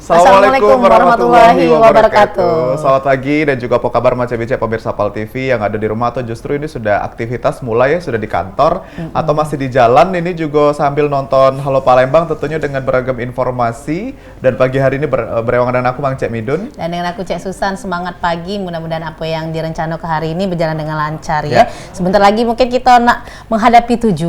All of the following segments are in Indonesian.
Assalamualaikum warahmatullahi wabarakatuh. Selamat pagi dan juga apa kabar macam-macam pemirsa Pal TV yang ada di rumah atau justru ini sudah aktivitas mulai ya, sudah di kantor atau masih di jalan ini juga sambil nonton Halo Palembang tentunya dengan beragam informasi. Dan pagi hari ini berewangan dengan aku Mang Cek Midun dan dengan aku Cek Susan. Semangat pagi, mudah-mudahan apa yang direncanakan hari ini berjalan dengan lancar ya. Sebentar lagi mungkin kita nak menghadapi 17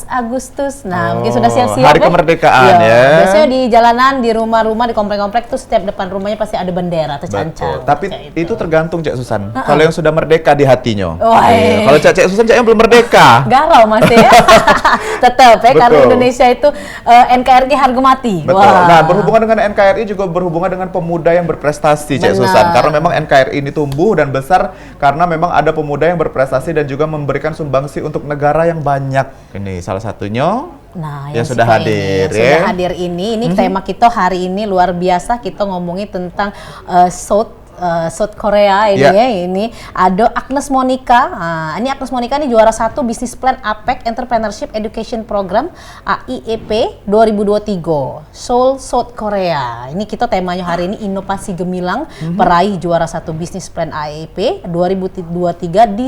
Agustus. Nah, mungkin sudah siap-siap hari kemerdekaan ya. Biasanya di jalanan, di rumah-rumah, di komplek-komplek tuh setiap depan rumahnya pasti ada bendera tercancang. Tapi itu tergantung Cek Susan. Kalau yang sudah merdeka di hatinya. Kalau Cek Susan yang belum merdeka. Garau masih ya. Tetap ya, karena Indonesia itu NKRI harga mati. Betul. Nah, berhubungan dengan NKRI juga berhubungan dengan pemuda yang berprestasi Cek Susan. Karena memang NKRI ini tumbuh dan besar karena memang ada pemuda yang berprestasi dan juga memberikan sumbangsi untuk negara yang banyak. Ini salah satunya. Nah, yang sudah hadir ya. Sudah hadir ini tema kita hari ini luar biasa. Kita ngomongin tentang South Korea ini ya. Ini ada Agnes Monica. Ini Agnes Monica ini juara 1 Business Plan APEC Entrepreneurship Education Program AIEP 2023 Seoul, South Korea. Ini kita temanya hari ini inovasi gemilang peraih juara 1 Business Plan AIEP 2023 di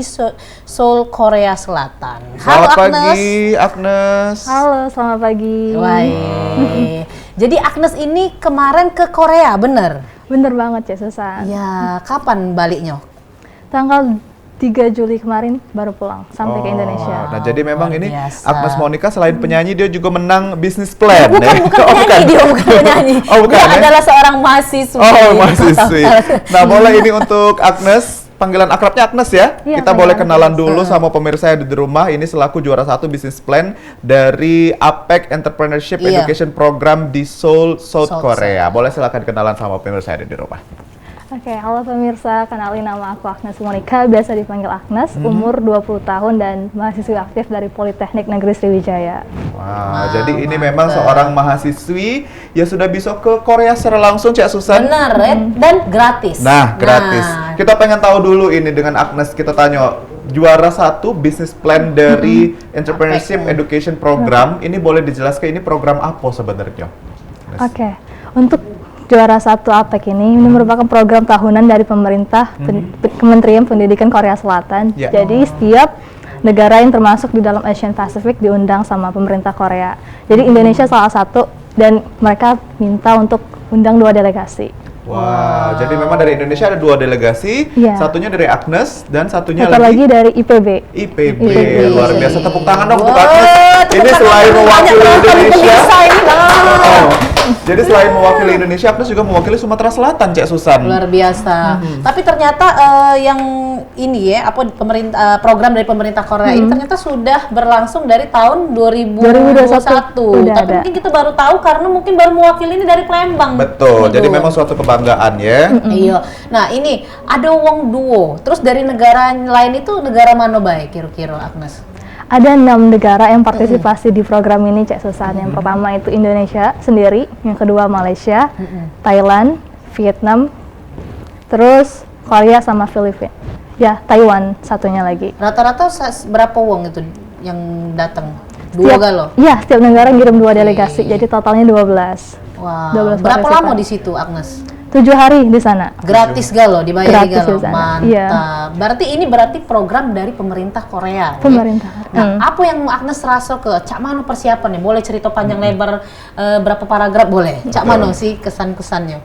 Seoul, Korea Selatan. Halo pagi Agnes. Halo, selamat pagi. Jadi Agnes ini kemarin ke Korea, bener? Bener banget ya Susan. Ya, kapan baliknya? Tanggal 3 Juli kemarin baru pulang sampai ke Indonesia. Nah, jadi memang ini Agnes Monica selain penyanyi dia juga menang bisnis plan. Bukan penyanyi, dia bukan penyanyi. Dia adalah seorang mahasiswi. Mahasiswi. Nah, boleh ini untuk Agnes. Panggilan akrabnya Agnes ya. Kita boleh kenalan dulu sama pemirsa yang ada di rumah. Ini selaku juara 1 Business Plan dari APEC Entrepreneurship Education Program di Seoul, South Korea. Boleh silakan kenalan sama pemirsa yang ada di rumah. Oke, halo pemirsa, kenalin nama aku Agnes Monica, biasa dipanggil Agnes, umur 20 tahun dan mahasiswi aktif dari Politeknik Negeri Sriwijaya. Wow, jadi ini memang seorang mahasiswi yang sudah bisa ke Korea secara langsung, Cak Susan. Benar, dan gratis. Nah, gratis. Kita pengen tahu dulu ini dengan Agnes, kita tanya juara 1 Business Plan dari Entrepreneurship Education Program. Ini boleh dijelaskan ini program apa sebenarnya? Oke, untuk juara 1 APEC ini merupakan program tahunan dari pemerintah Kementerian Pendidikan Korea Selatan. Jadi setiap negara yang termasuk di dalam Asian Pacific diundang sama pemerintah Korea. Jadi Indonesia salah satu dan mereka minta untuk undang 2 delegasi. Wow, jadi memang dari Indonesia ada 2 delegasi, satunya dari Agnes dan satunya lagi dari IPB. IPB. Luar biasa, tepuk tangan dong untuk Agnes. Ini selain mewakili Indonesia. Jadi selain mewakili Indonesia, Agnes juga mewakili Sumatera Selatan, Cek Susan. Luar biasa. Tapi ternyata yang ini ya, program dari pemerintah Korea ini ternyata sudah berlangsung dari tahun 2021. Tapi mungkin kita baru tahu karena mungkin baru mewakili ini dari Palembang. Betul. Jadi memang suatu kebanggaan ya. Iya. Nah, ini ada Wong Duo. Terus dari negara lain itu negara mana baik kira-kira Agnes? Ada 6 negara yang partisipasi di program ini, Cek Susan. Yang pertama itu Indonesia sendiri, yang kedua Malaysia, Thailand, Vietnam, terus Korea sama Filipina. Ya, Taiwan satunya lagi. Rata-rata berapa wong itu yang datang? 2 galo? Iya, setiap negara ngirim 2 delegasi, jadi totalnya 12. Wow. 12 berapa lama di situ, Agnes? 7 hari di sana. Gratis galo, dibayar galo. Mantap. Iya. Berarti program dari pemerintah Korea. Pemerintah. Nah, apa yang Agnes rasa ke Cak Mano persiapan nih? Boleh cerita panjang lebar berapa paragraf boleh? Cak Mano sih kesan-kesannya.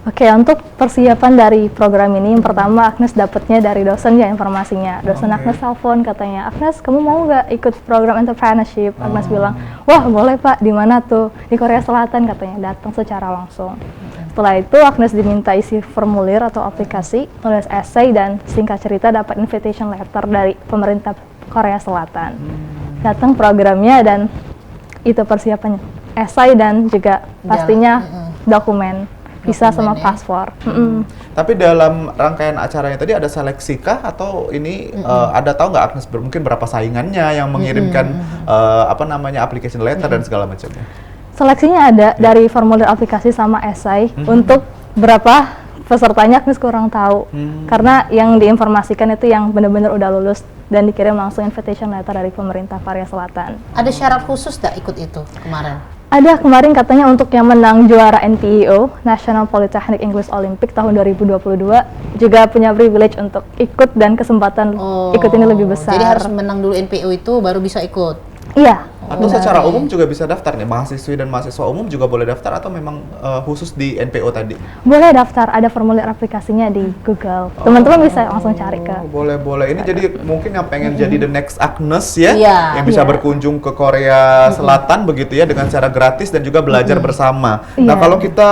Oke, untuk persiapan dari program ini, yang pertama Agnes dapatnya dari dosen ya informasinya. Dosen Agnes telepon katanya, Agnes kamu mau nggak ikut program entrepreneurship? Agnes bilang, wah boleh Pak, di mana tuh? Di Korea Selatan katanya, datang secara langsung. Setelah itu Agnes diminta isi formulir atau aplikasi, nulis essay dan singkat cerita dapat invitation letter dari pemerintah Korea Selatan. Datang programnya dan itu persiapannya, essay dan juga pastinya dokumen. Visa sama paspor. Tapi dalam rangkaian acaranya tadi ada seleksi kah atau ini ada tahu nggak Agnes mungkin berapa saingannya yang mengirimkan application letter dan segala macamnya? Seleksinya ada dari formulir aplikasi sama esai. Untuk berapa pesertanya Agnes kurang tahu. Karena yang diinformasikan itu yang benar-benar udah lulus dan dikirim langsung invitation letter dari pemerintah Korea Selatan. Ada syarat khusus nggak ikut itu kemarin? Ada kemarin katanya untuk yang menang juara NPEO, National Polytechnic English Olympic tahun 2022 juga punya privilege untuk ikut dan kesempatan ikut ini lebih besar. Jadi harus menang dulu NPO itu baru bisa ikut. Iya. Atau secara umum juga bisa daftar nih, mahasiswi dan mahasiswa umum juga boleh daftar atau memang khusus di NPO tadi? Boleh daftar, ada formulir aplikasinya di Google. Teman-teman bisa langsung cari ke. Boleh. Ini jadi mungkin yang pengen jadi the next Agnes ya, Iya. yang bisa berkunjung ke Korea Selatan begitu ya dengan cara gratis dan juga belajar bersama. Nah, Iya. kalau kita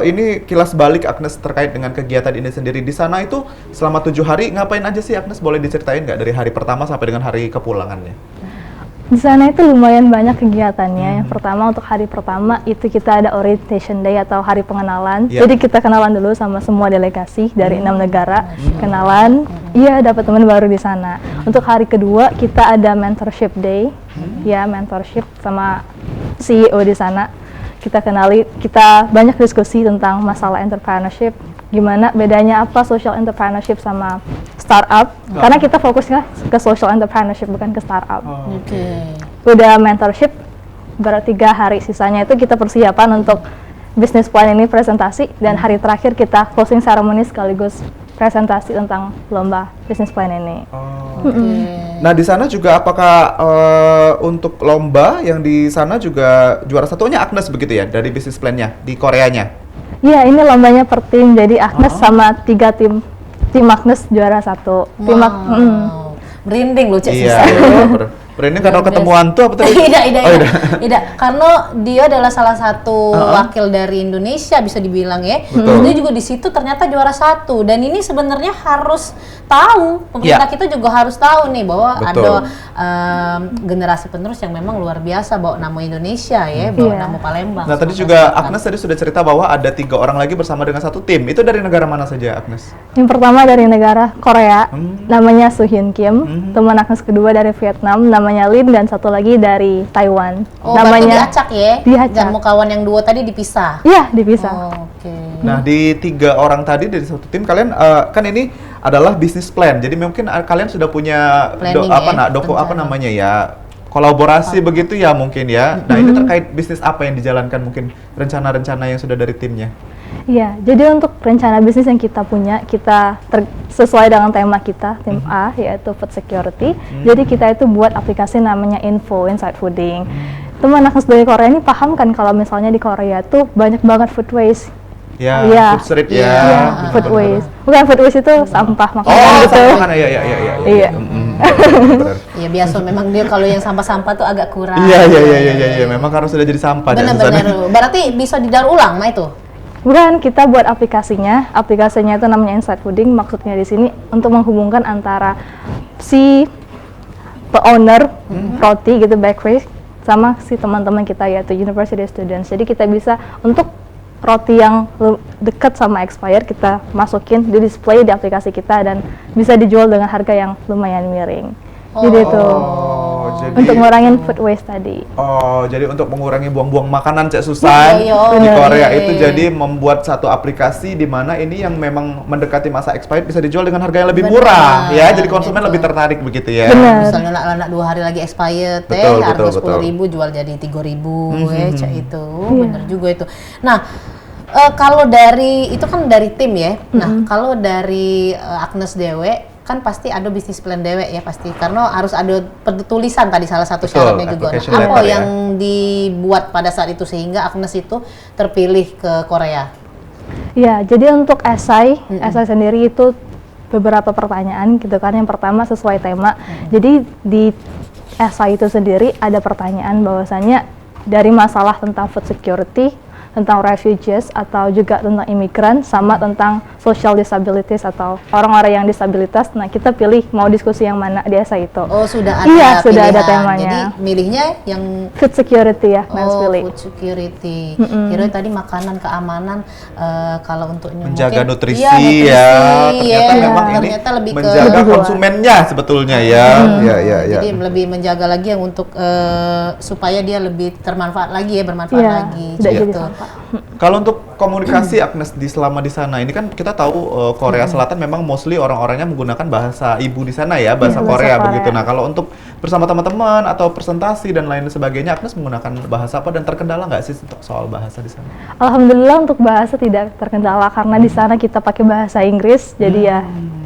ini kilas balik Agnes terkait dengan kegiatan ini sendiri di sana itu selama 7 hari ngapain aja sih Agnes? Boleh diceritain nggak dari hari pertama sampai dengan hari kepulangannya? Di sana itu lumayan banyak kegiatannya. Yang pertama untuk hari pertama itu kita ada orientation day atau hari pengenalan. Yeah. Jadi kita kenalan dulu sama semua delegasi dari 6 negara. Kenalan, iya dapat teman baru di sana. Untuk hari kedua kita ada mentorship day. Ya, mentorship sama CEO di sana. Kita kenali, kita banyak diskusi tentang masalah entrepreneurship. Gimana bedanya apa social entrepreneurship sama startup? Karena kita fokusnya ke social entrepreneurship bukan ke startup. Oke. Udah mentorship berarti 3 hari, sisanya itu kita persiapan untuk business plan ini presentasi, dan hari terakhir kita closing ceremony sekaligus presentasi tentang lomba business plan ini. Nah, di sana juga apakah untuk lomba yang di sana juga juara satunya Agnes begitu ya dari business plan-nya di Koreanya? Iya, ini lombanya per tim, jadi Agnes sama 3 tim Agnes juara 1. Merinding loh, Cek. Iya, ini karena ketemuan tuh apa tadi? Tidak, karena dia adalah salah satu wakil dari Indonesia bisa dibilang ya. Betul. Dia juga di situ ternyata juara 1, dan ini sebenarnya harus tahu, pemerintah kita juga harus tahu nih bahwa Betul. ada generasi penerus yang memang luar biasa bawa nama Indonesia ya, bawa nama Palembang. Nah, tadi juga Agnes tadi sudah cerita bahwa ada 3 orang lagi bersama dengan 1 tim. Itu dari negara mana saja, Agnes? Yang pertama dari negara Korea, namanya Soo Hyun Kim. Teman Agnes kedua dari Vietnam, namanya Lin, dan satu lagi dari Taiwan. Oh, namanya diacak ya? diacak. Jamu kawan yang 2 tadi dipisah? Iya, dipisah. Oh, oke. Nah, di 3 orang tadi dari 1 tim kalian kan ini adalah business plan. Jadi mungkin kalian sudah punya Planning apa namanya ya? Kolaborasi begitu ya mungkin ya. Nah, ini terkait bisnis apa yang dijalankan, mungkin rencana-rencana yang sudah dari timnya. Iya, jadi untuk rencana bisnis yang kita punya, kita sesuai dengan tema kita, tim A, yaitu food security. Jadi kita itu buat aplikasi namanya Info, Inside Fooding. Teman Agnes dari Korea ini paham kan kalau misalnya di Korea tuh banyak banget food waste. Ya, Iya. food street Iya. ya. Iya, food waste. Bukan food waste itu sampah makanan Oh, gitu. sama kan ya. Iya. Benar. Iya, biasa memang dia kalau yang sampah-sampah tuh agak kurang. Iya. Memang harus sudah jadi sampah. Benar-benar. Berarti bisa didaur ulang, nah itu. Bukan, kita buat aplikasinya. Aplikasinya itu namanya Inside Fooding. Maksudnya di sini untuk menghubungkan antara si owner roti gitu, bakery, sama si teman-teman kita yaitu university students. Jadi kita bisa untuk roti yang dekat sama expired kita masukin di display di aplikasi kita dan bisa dijual dengan harga yang lumayan miring. Jadi itu untuk ngurangin food waste tadi. Oh, jadi untuk mengurangi buang-buang makanan Cek Susan di Korea itu jadi membuat satu aplikasi di mana ini yang memang mendekati masa expired bisa dijual dengan harga yang lebih murah ya. Jadi konsumen lebih tertarik begitu ya. Benar. Misalnya anak 2 hari lagi expired Betul, harga betul. 10.000 jual jadi 3.000 Cek itu. Bener juga itu. Nah, kalau dari itu kan dari tim ya. Nah, kalau dari Agnes Dewe kan pasti ada bisnis plan dewe ya pasti, karena harus ada tulisan tadi salah satu syaratnya juga. application Nah, apa letter ya. yang dibuat pada saat itu sehingga Agnes itu terpilih ke Korea? Ya, jadi untuk esai sendiri itu beberapa pertanyaan gitu kan. Yang pertama sesuai tema. Jadi di esai itu sendiri ada pertanyaan bahwasannya dari masalah tentang food security, tentang refugees atau juga tentang imigran, sama tentang social disabilities atau orang-orang yang disabilitas. Nah, kita pilih mau diskusi yang mana di esai itu. Oh, sudah ada Iya, sudah ada pilihan. temanya. Jadi milihnya yang Food security ya, Mas pilih. food security. Kira tadi makanan keamanan kalau untuk Menjaga mungkin- nutrisi, iya, nutrisi, ternyata ya. memang ini Ternyata lebih ke menjaga Lebih konsumennya sebetulnya ya. Ya. jadi lebih menjaga lagi yang untuk supaya dia lebih bermanfaat Iya, lagi tidak jadi gitu. sampah. Kalau untuk komunikasi Agnes selama di sana, ini kan kita tahu Korea Selatan memang mostly orang-orangnya menggunakan bahasa ibu di sana ya, bahasa Iya, Korea bahasa begitu. Korea. Nah, kalau untuk bersama teman-teman atau presentasi dan lain sebagainya, Agnes menggunakan bahasa apa dan terkendala nggak sih untuk soal bahasa di sana? Alhamdulillah untuk bahasa tidak terkendala karena di sana kita pakai bahasa Inggris, jadi ya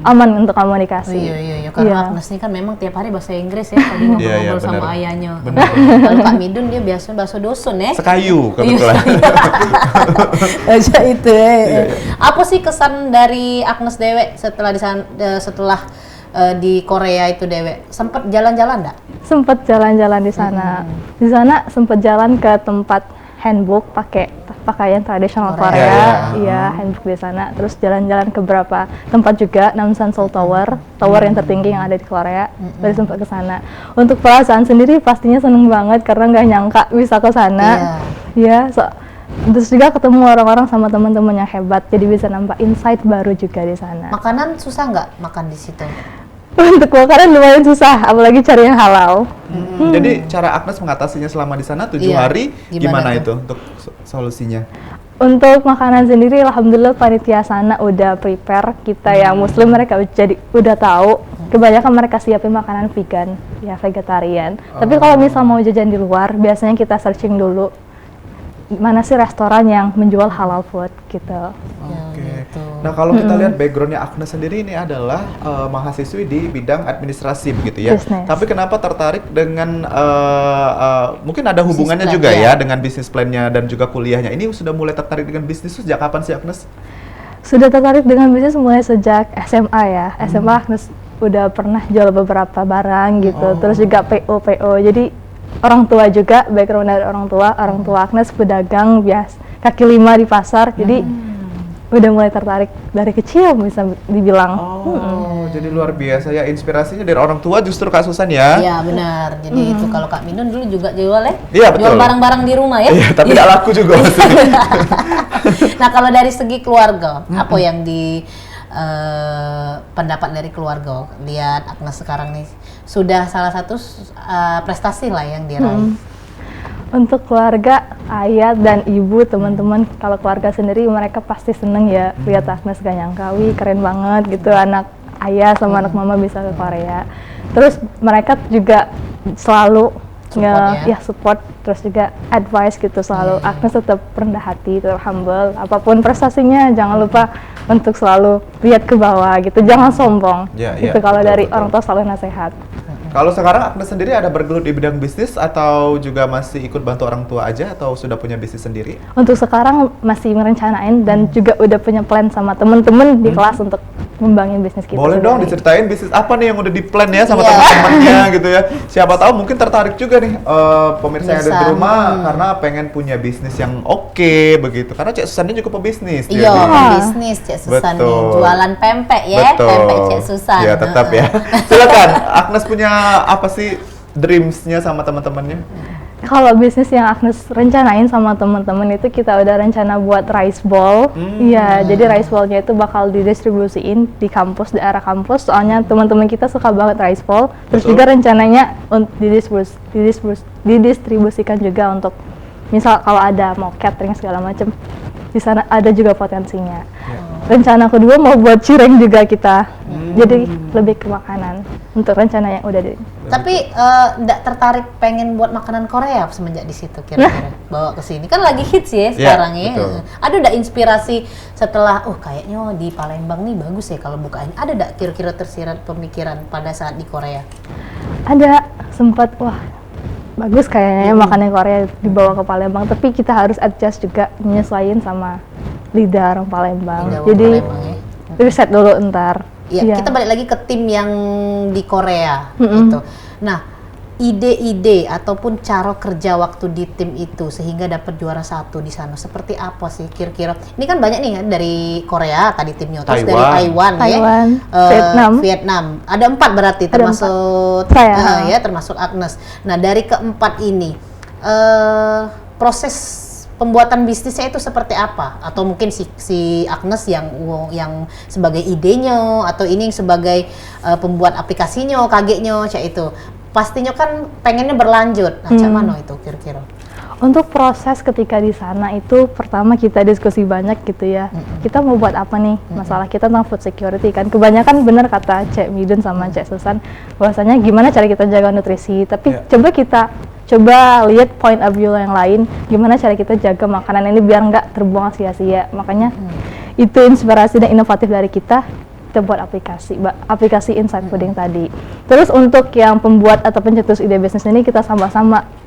aman untuk komunikasi. Iya, karena Iya. Agnes ini kan memang tiap hari bahasa Inggris ya, tadi ngobrol-ngobrol sama benar. ayahnya. Benar. Kalau Kak Midun dia biasa bahasa dosun ya. Sekayu kebetulan. Aja itu. Apa sih kesan dari Agnes Dewe setelah di sana, setelah di Korea itu Dewe? Sempat jalan-jalan enggak? Sempat jalan-jalan di sana. Di sana sempat jalan ke tempat handbook pakai pakaian tradisional Korea. Korea. Iya, Iya, handbook di sana. Terus jalan-jalan ke beberapa tempat juga, Namsan Seoul Tower, tower yang tertinggi yang ada di Korea. Dari sempat ke sana. Untuk perasaan sendiri pastinya seneng banget karena nggak nyangka bisa ke sana. Iya, terus juga ketemu orang-orang sama teman-teman yang hebat, jadi bisa nambah insight baru juga di sana. Makanan susah nggak makan di situ? Untuk makanan lumayan susah, apalagi cari yang halal. Jadi cara Agnes mengatasinya selama di sana 7 Iya. hari Gimana gimana tuh? itu untuk solusinya? Untuk makanan sendiri, alhamdulillah panitia sana udah prepare. Kita yang muslim mereka udah tahu. Kebanyakan mereka siapin makanan vegan, ya vegetarian. Tapi kalau misal mau jajan di luar, biasanya kita searching dulu mana sih restoran yang menjual halal food gitu. Oke. Nah, kalau kita lihat backgroundnya Agnes sendiri ini adalah mahasiswi di bidang administrasi begitu ya. Business. Tapi kenapa tertarik dengan mungkin ada hubungannya plan, juga ya. ya dengan bisnis plan-nya dan juga kuliahnya. Ini sudah mulai tertarik dengan bisnis sejak kapan sih Agnes? Sudah tertarik dengan bisnis mulai sejak SMA ya. SMA Agnes udah pernah jual beberapa barang gitu. Terus juga PO. Jadi orang tua juga, background dari orang tua Agnes pedagang biasa kaki lima di pasar. Jadi udah mulai tertarik dari kecil bisa dibilang. Jadi luar biasa ya, inspirasinya dari orang tua justru Kak Susan ya. Iya benar. Jadi itu kalau Kak Midun dulu juga jual ya? Iya, Jual betul. barang-barang di rumah ya? Iya, tapi tidak laku juga maksudnya. Nah kalau dari segi keluarga, apa yang pendapat dari keluarga? Lihat Agnes sekarang nih sudah salah satu prestasi lah yang diraih. Untuk keluarga, ayah dan ibu, teman-teman, kalau keluarga sendiri mereka pasti seneng ya lihat Agnes gak nyangka, wih keren banget gitu anak ayah sama anak mama bisa ke Korea. Terus mereka juga selalu support, terus juga advice gitu selalu. Agnes tetap rendah hati, tetap humble, apapun prestasinya jangan lupa untuk selalu lihat ke bawah gitu, jangan sombong. Itu kalau betul, dari betul. orang tua selalu nasihat. Kalau sekarang Agnes sendiri ada bergelut di bidang bisnis atau juga masih ikut bantu orang tua aja atau sudah punya bisnis sendiri? Untuk sekarang masih merencanain dan juga udah punya plan sama temen-temen di kelas untuk ngembangin bisnis kita. Boleh dong sendiri. diceritain bisnis apa nih yang udah di plan ya sama Iya. teman-temannya gitu ya. Siapa tahu mungkin tertarik juga nih pemirsa yang ada di Pemirsa. rumah karena pengen punya bisnis yang oke begitu. Karena Cek Susan ini juga pebisnis. Iya, jadi- bisnis Cek Susan nih, Betul. jualan pempek ya, Betul. pempek Cek Susan. Ya tetap ya. Silakan, Agnes punya apa sih dreams-nya sama teman-temannya? Kalau bisnis yang Agnes rencanain sama temen-temen itu kita udah rencana buat rice ball. Iya, jadi rice ballnya itu bakal didistribusiin di kampus, daerah kampus. Soalnya teman-teman kita suka banget rice ball. Terus Betul. juga rencananya untuk didistribusikan juga untuk misal kalau ada mau catering segala macam di sana ada juga potensinya. Rencana kedua mau buat cireng juga kita. Jadi lebih ke makanan untuk rencana yang udah di. Tapi nggak tertarik pengen buat makanan Korea semenjak di situ kira-kira bawa ke sini kan lagi hits ya sekarang ya. betul. Ada nggak inspirasi setelah kayaknya di Palembang nih bagus ya kalau bukain. Ada nggak kira-kira tersirat pemikiran pada saat di Korea? Ada sempat bagus kayaknya makanan Korea dibawa ke Palembang, tapi kita harus adjust juga menyesuaikan sama lidah orang Palembang. Lidah orang Jadi Palembang, ya. riset dulu ntar. Iya, kita balik lagi ke tim yang di Korea gitu. Nah, ide-ide ataupun cara kerja waktu di tim itu sehingga dapat juara 1 di sana seperti apa sih kira-kira? Ini kan banyak nih kan dari Korea tadi timnya, terus dari Taiwan Taiwan, ya, Vietnam. Ada 4 berarti Ada termasuk Saya. ya termasuk Agnes. Nah dari keempat ini proses pembuatan bisnisnya itu seperti apa? Atau mungkin si Agnes yang sebagai idenya atau ini yang sebagai pembuat aplikasinya, kagetnya, cak itu. Pastinya kan pengennya berlanjut. Nah, cak mana itu kira-kira? Untuk proses ketika di sana itu pertama kita diskusi banyak gitu ya. Kita mau buat apa nih? Masalah kita tentang food security kan. Kebanyakan benar kata Cek Midun sama Cek Susan bahwasanya gimana cara kita jaga nutrisi. Tapi coba lihat point of view yang lain. Gimana cara kita jaga makanan ini biar nggak terbuang sia-sia. Makanya itu inspirasi dan inovatif dari kita buat aplikasi Inside Fooding tadi. Terus untuk yang pembuat atau pencetus ide bisnis ini kita sama-sama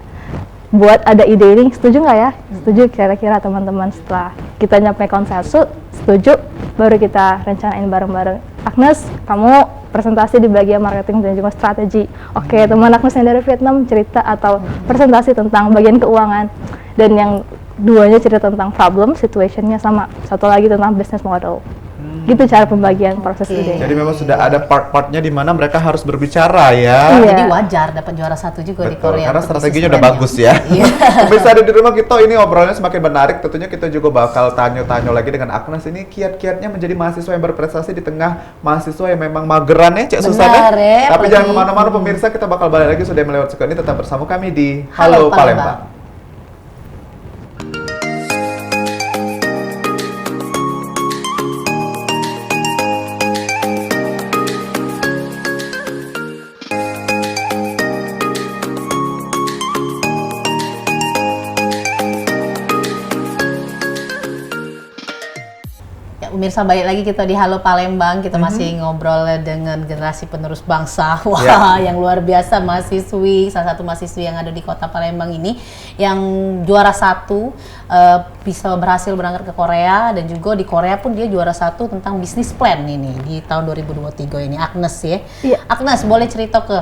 buat ada ide ini, setuju nggak ya? Setuju kira-kira teman-teman. Setelah kita nyampe konsensus, setuju, baru kita rencanain bareng-bareng. Agnes, kamu presentasi di bagian marketing dan juga strategi. Oke, teman Agnes yang dari Vietnam cerita atau presentasi tentang bagian keuangan. Dan yang duanya cerita tentang problem, situationnya sama. Satu lagi tentang business model. Gitu cara pembagian proses ide. Jadi memang sudah ada part-partnya di mana mereka harus berbicara ya. Iya. Jadi wajar dapat juara 1 juga di Betul, Korea. karena untuk strateginya bisnis udah plan bagus ya. Iya. Pemirsa ada di rumah kita, ini obrolannya semakin menarik. Tentunya kita juga bakal tanya-tanya lagi dengan Agnes ini kiat-kiatnya menjadi mahasiswa yang berprestasi di tengah mahasiswa yang memang mageran ya, Cek Susan ya. Tapi jangan kemana-mana pemirsa, kita bakal balik lagi sudah melewati sekali ini. Tetap bersama kami di Halo Palembang. Pemirsa, balik lagi kita di Halo Palembang. Kita masih ngobrol dengan generasi penerus bangsa. Wah, yang luar biasa, mahasiswi, salah satu mahasiswi yang ada di kota Palembang ini yang juara 1 bisa berhasil berangkat ke Korea, dan juga di Korea pun dia juara 1 tentang bisnis plan ini di tahun 2023 ini. Agnes ya. Agnes, boleh cerita ke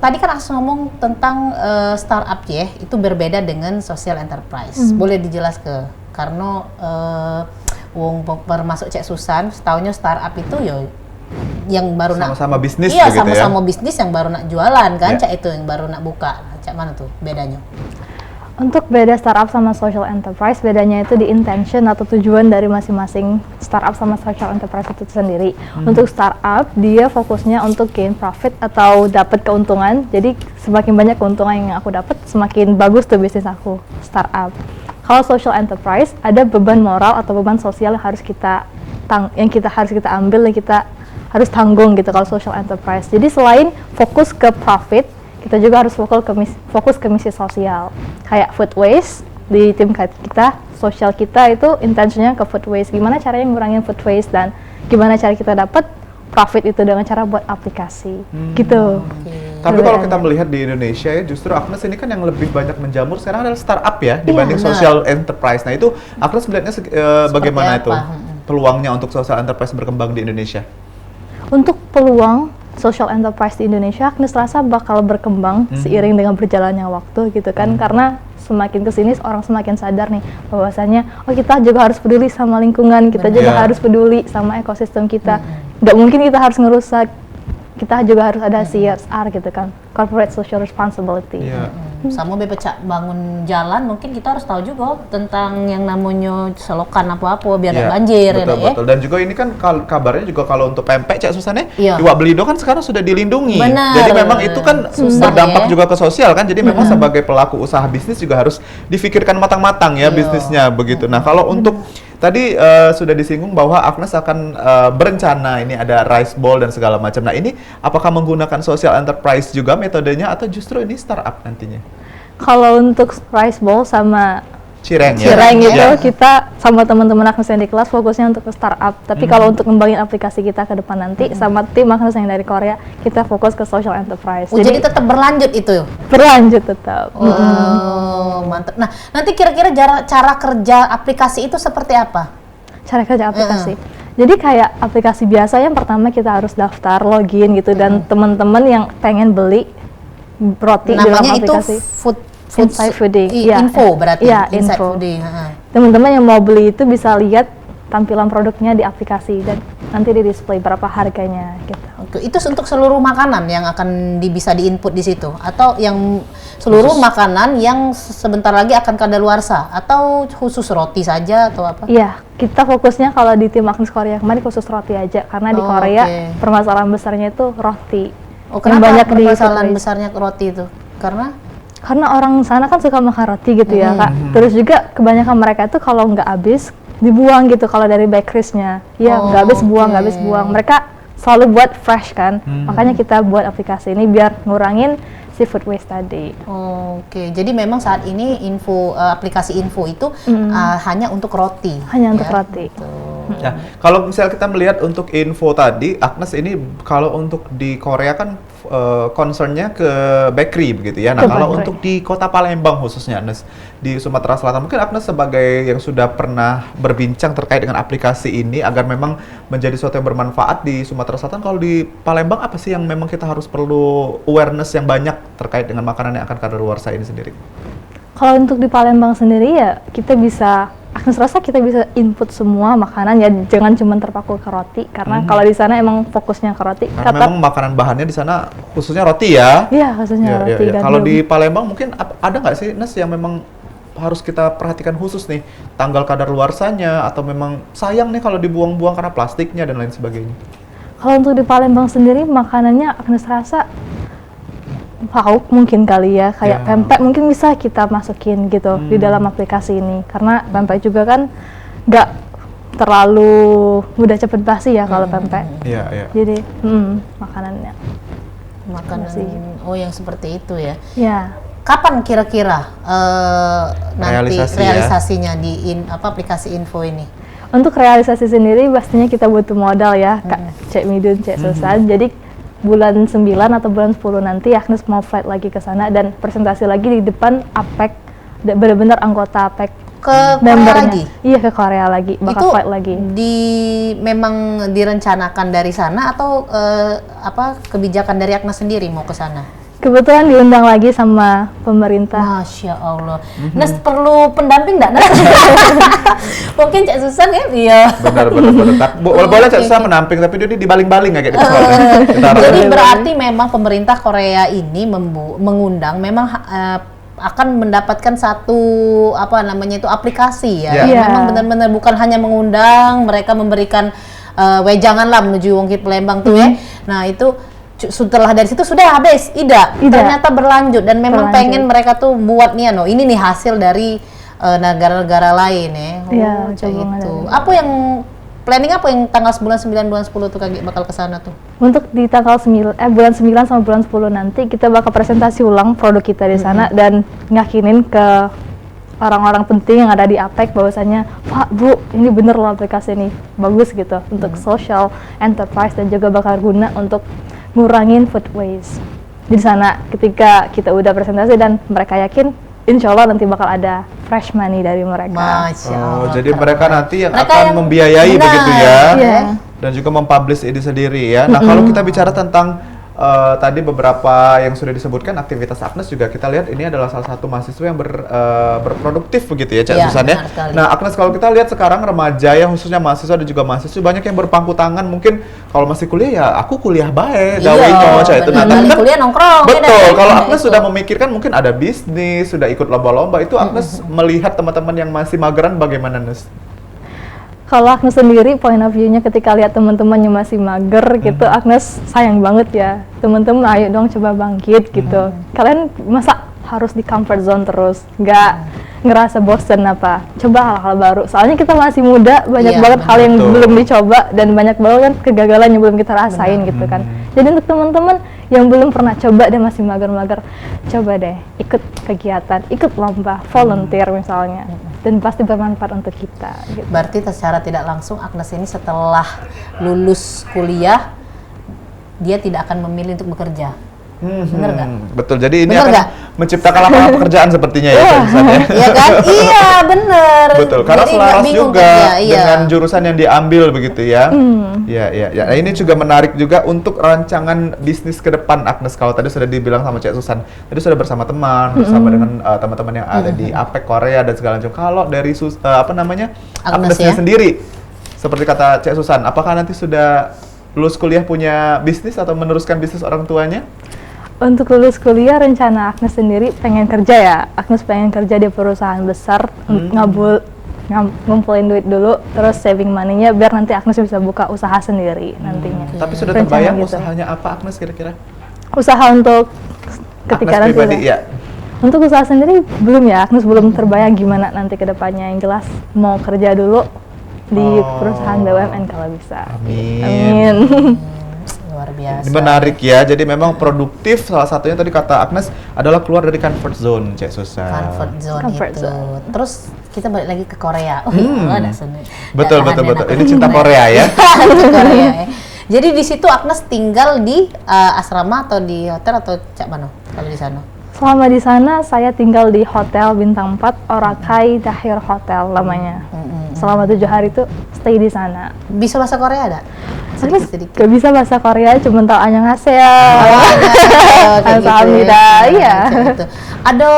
tadi kan Agnes ngomong tentang startup ya, itu berbeda dengan social enterprise. Boleh dijelaskan karena masuk Cek Susan, setaunya startup itu ya yang baru sama-sama bisnis iya, begitu sama-sama ya? bisnis yang baru nak jualan kan, Cak itu yang baru nak buka. Cak mana tuh bedanya? Untuk beda startup sama social enterprise, bedanya itu di intention atau tujuan dari masing-masing startup sama social enterprise itu sendiri. Untuk startup, dia fokusnya untuk gain profit atau dapat keuntungan. Jadi semakin banyak keuntungan yang aku dapat, semakin bagus tuh bisnis aku, startup. Kalau social enterprise, ada beban moral atau beban sosial yang harus kita ambil, yang kita harus tanggung gitu kalau social enterprise. Jadi selain fokus ke profit, kita juga harus fokus ke misi sosial. Kayak food waste, di tim kita, sosial kita itu intentionnya ke food waste. Gimana caranya ngurangin food waste dan gimana cara kita dapat profit itu dengan cara buat aplikasi gitu. Tapi kalau kita melihat di Indonesia ya, justru Agnes ini kan yang lebih banyak menjamur sekarang adalah startup ya dibanding social enterprise. Nah itu Agnes melihatnya bagaimana itu peluangnya untuk social enterprise berkembang di Indonesia? Untuk peluang social enterprise di Indonesia, Agnes rasa bakal berkembang seiring dengan berjalannya waktu gitu kan, karena semakin kesini orang semakin sadar nih bahwasanya kita juga harus peduli sama lingkungan, kita juga harus peduli sama ekosistem kita. Nggak mungkin kita harus ngerusak, kita juga harus ada CSR gitu kan, corporate social responsibility. Sama BPCA bangun jalan, mungkin kita harus tahu juga tentang yang namanya selokan apa-apa biar nggak banjir. Betul. Dan juga ini kan kabarnya juga kalau untuk pempek Cak Susan ya, di Wak Belido kan sekarang sudah dilindungi. Jadi memang itu kan berdampak juga ke sosial kan. Jadi memang sebagai pelaku usaha bisnis juga harus difikirkan matang-matang ya bisnisnya begitu. Nah kalau untuk tadi sudah disinggung bahwa Agnes akan berencana ini ada rice bowl dan segala macam. Nah ini apakah menggunakan social enterprise juga metodenya atau justru ini startup nantinya? Kalau untuk rice bowl sama Cireng itu kita sama teman-teman Agnes yang di kelas fokusnya untuk ke startup. Tapi kalau untuk ngembangin aplikasi kita ke depan nanti sama tim Agnes yang dari Korea, kita fokus ke social enterprise. Jadi tetap berlanjut itu? Berlanjut tetap. Mantap. Nah, nanti kira-kira cara kerja aplikasi itu seperti apa? Cara kerja aplikasi. Jadi kayak aplikasi biasa yang pertama kita harus daftar, login gitu, dan teman-teman yang pengen beli roti di dalam aplikasi. Inside Fooding. Info berarti. Inside info. Fooding. Teman-teman yang mau beli itu bisa lihat tampilan produknya di aplikasi dan nanti di display berapa harganya gitu. Oke, itu untuk seluruh makanan yang akan bisa diinput di situ, atau yang seluruh makanan yang sebentar lagi akan kadaluarsa, atau khusus roti saja atau apa? Iya, kita fokusnya kalau di tim Agnes Korea kemarin khusus roti aja karena di Korea permasalahan besarnya itu roti. Kenapa banyak permasalahan besarnya roti itu? Karena Karena orang sana kan suka makan roti gitu ya Kak. Terus juga kebanyakan mereka itu kalau nggak habis dibuang gitu kalau dari bakeries-nya. Ya nggak habis buang, nggak habis buang. Mereka selalu buat fresh kan. Makanya kita buat aplikasi ini biar ngurangin si food waste tadi. Oke, jadi memang saat ini aplikasi info itu hanya untuk roti. Hanya untuk roti. Ya, kalau misalnya kita melihat untuk info tadi, Agnes ini kalau untuk di Korea kan concernnya ke bakery begitu ya. Nah, kalau untuk di Kota Palembang khususnya Agnes di Sumatera Selatan, mungkin Agnes sebagai yang sudah pernah berbincang terkait dengan aplikasi ini agar memang menjadi sesuatu yang bermanfaat di Sumatera Selatan. Kalau di Palembang apa sih yang memang kita harus perlu awareness yang banyak terkait dengan makanan yang akan kadaluarsa ini sendiri? Kalau untuk di Palembang sendiri ya Agnes rasa kita bisa input semua makanan ya, jangan cuma terpaku ke roti karena kalau di sana emang fokusnya ke roti. Karena memang makanan bahannya di sana khususnya roti ya. Iya, khususnya roti. Ya. Kalau di Palembang mungkin ada nggak sih Nes yang memang harus kita perhatikan khusus nih, tanggal kadaluarsanya atau memang sayang nih kalau dibuang-buang karena plastiknya dan lain sebagainya? Kalau untuk di Palembang sendiri makanannya Agnes rasa lauk mungkin kali ya, kayak pempek mungkin bisa kita masukin gitu di dalam aplikasi ini karena pempek juga kan nggak terlalu mudah cepet basi ya kalau pempek. Iya. Jadi makanannya. Oh yang seperti itu ya. Ya. Kapan kira-kira nanti realisasinya ya? di aplikasi info ini? Untuk realisasi sendiri pastinya kita butuh modal ya, Kak Cek Midun, Cek Susan. Jadi bulan 9 atau bulan 10 nanti Agnes mau flight lagi ke sana dan presentasi lagi di depan APEC, benar-benar anggota APEC. Ke Korea lagi? Iya, ke Korea lagi, bakal flight lagi. Memang direncanakan dari sana atau kebijakan dari Agnes sendiri mau ke sana? Kebetulan diundang lagi sama pemerintah. Masya Allah. Nes perlu pendamping nggak? Mungkin Cak Susan ya? Iya. Benar. Boleh Cak Susan menamping, tapi dia dibaling-baling kayak gitu. Jadi berarti memang pemerintah Korea ini mengundang, memang akan mendapatkan satu aplikasi ya. Memang benar-benar bukan hanya mengundang, mereka memberikan wejangan lah menuju Wongkit Palembang tuh ya. Nah itu setelah dari situ sudah habis, ternyata berlanjut dan memang pengen mereka tuh buat nih ini nih hasil dari negara-negara lain ya. Gitu. Apa yang planning yang tanggal bulan 9 bulan 10 tuh bakal ke sana tuh? Untuk di tanggal bulan 9 sama bulan 10 nanti kita bakal presentasi ulang produk kita di sana dan ngakinin ke orang-orang penting yang ada di APEC bahwasanya Pak, Bu, ini bener loh aplikasi ini bagus gitu untuk social enterprise dan juga bakal guna untuk ngurangin food waste. Di sana ketika kita udah presentasi dan mereka yakin insya Allah nanti bakal ada fresh money dari mereka. Masya Allah. Jadi mereka nanti yang akan membiayai begitu ya. Dan juga mempublish ini sendiri ya. Nah, kalau kita bicara tentang tadi beberapa yang sudah disebutkan aktivitas Agnes juga kita lihat ini adalah salah satu mahasiswa yang berproduktif begitu ya Cak Susan ya. Nah Agnes, kalau kita lihat sekarang remaja ya, khususnya mahasiswa dan juga mahasiswa banyak yang berpangku tangan, mungkin kalau masih kuliah ya aku kuliah baik, gawe cowok itu. Nah tapi kan kuliah nongkrong. Betul, kalau Agnes sudah memikirkan mungkin ada bisnis, sudah ikut lomba-lomba, itu Agnes melihat teman-teman yang masih mageran bagaimana Agnes? Kalau Agnes sendiri, point of view-nya ketika lihat teman-temannya masih mager gitu, Agnes sayang banget ya. Teman-teman ayo dong coba bangkit gitu. Kalian masa harus di comfort zone terus, nggak ngerasa bosen apa? Coba hal-hal baru. Soalnya kita masih muda, banyak banget hal yang belum dicoba dan banyak banget kan kegagalan yang belum kita rasain gitu kan. Jadi untuk teman-teman yang belum pernah coba dan masih mager-mager, coba deh ikut kegiatan, ikut lomba, volunteer misalnya. Dan pasti bermanfaat untuk kita. Gitu. Berarti secara tidak langsung Agnes ini setelah lulus kuliah dia tidak akan memilih untuk bekerja. Bener nggak? Betul. Jadi ini akan menciptakan lapangan pekerjaan sepertinya ya, Iya kan? Iya, bener. Betul. Karena selaras juga dengan jurusan yang diambil begitu ya. Iya. Nah, ini juga menarik juga untuk rancangan bisnis ke depan Agnes. Kalau tadi sudah dibilang sama Cek Susan, tadi sudah bersama teman, bersama dengan teman-teman yang ada di APEC Korea dan segala macam. Kalau dari Agnesnya sendiri, seperti kata Cek Susan, apakah nanti sudah lulus kuliah punya bisnis atau meneruskan bisnis orang tuanya? Untuk lulus kuliah, rencana Agnes sendiri pengen kerja ya. Agnes pengen kerja di perusahaan besar, ngumpulin duit dulu, terus saving money-nya biar nanti Agnes bisa buka usaha sendiri nantinya. Tapi sudah terbayang usahanya apa Agnes kira-kira? Usaha untuk ketika Agnes nanti pribadi, ya. Untuk usaha sendiri belum ya, Agnes belum terbayang gimana nanti ke depannya. Yang jelas mau kerja dulu di perusahaan BUMN kalau bisa. Amin. Luar biasa. Menarik ya, jadi memang produktif salah satunya tadi kata Agnes adalah keluar dari comfort zone, Cek Susan. Comfort zone Comfort itu. zone. Terus kita balik lagi ke Korea. Oh, ada seni. Betul. Ini cinta Korea ya. Cinta Korea ya. Jadi di situ Agnes tinggal di asrama atau di hotel atau cak mana kalau di sana? Selama di sana saya tinggal di hotel bintang 4 Orakai Dahir Hotel namanya. Selama 7 hari itu stay di sana. Bisa bahasa Korea ada? Sedikit. Gak bisa bahasa Korea, cuma tahu annyeonghaseyo. Kamsahamnida, iya. Gitu. Ada